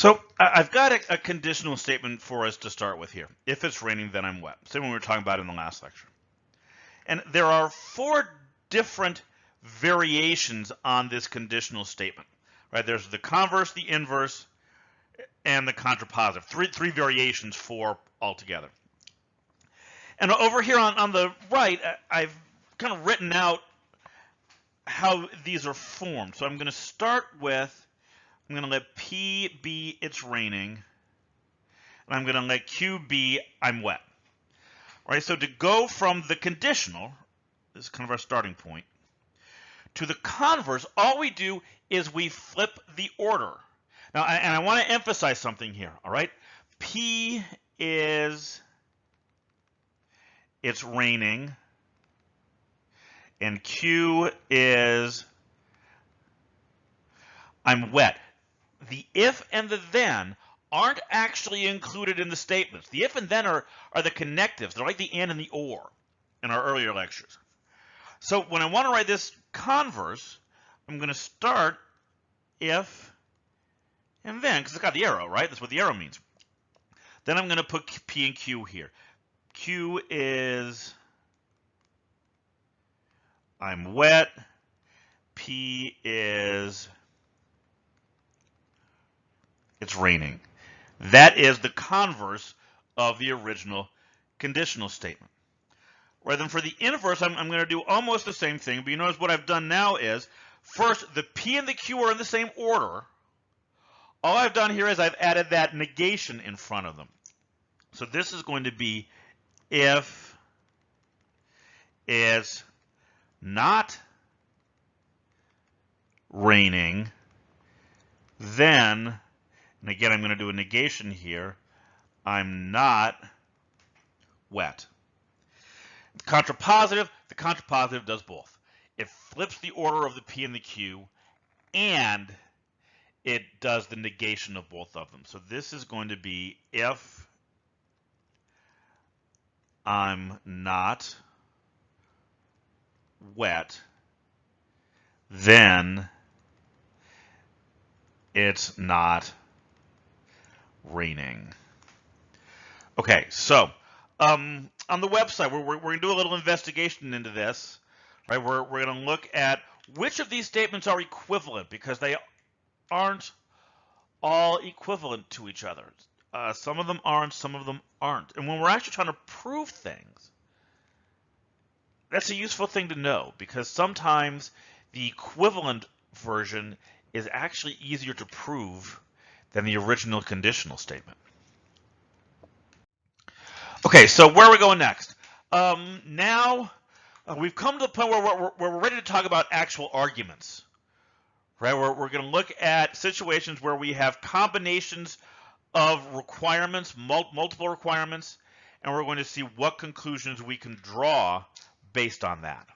So I've got a conditional statement for us to start with here. If it's raining, then I'm wet. Same one we were talking about in the last lecture. And there are 4 different variations on this conditional statement, right? There's the converse, the inverse, and the contrapositive. Three variations, 4 altogether. And over here on the right, I've kind of written out how these are formed. So I'm going to start with, I'm going to let P be it's raining, and I'm going to let Q be I'm wet. All right, so to go from the conditional, this is kind of our starting point, to the converse, all we do is we flip the order. Now, and I want to emphasize something here, all right? P is it's raining, and Q is I'm wet. The if and the then aren't actually included in the statements. The if and then are the connectives. They're like the and the or in our earlier lectures. So when I want to write this converse, I'm going to start if and then, because it's got the arrow, right? That's what the arrow means. Then I'm going to put P and Q here. Q is I'm wet. P is it's raining. That is the converse of the original conditional statement. Right, then for the inverse, I'm going to do almost the same thing, but you notice what I've done now is, first, the P and the Q are in the same order. All I've done here is I've added that negation in front of them. So this is going to be if it's not raining, then, and again I'm going to do a negation here, I'm not wet. The contrapositive does both. It flips the order of the P and the Q, and it does the negation of both of them. So this is going to be if I'm not wet, then it's not raining. Okay, so on the website, we're going to do a little investigation into this. Right, we're going to look at which of these statements are equivalent, because they aren't all equivalent to each other. Some of them aren't, some of them aren't. And when we're actually trying to prove things, that's a useful thing to know, because sometimes the equivalent version is actually easier to prove than the original conditional statement. Okay, so where are we going next? Now we've come to the point where we're ready to talk about actual arguments. Right, we're going to look at situations where we have combinations of requirements, multiple requirements, and we're going to see what conclusions we can draw based on that.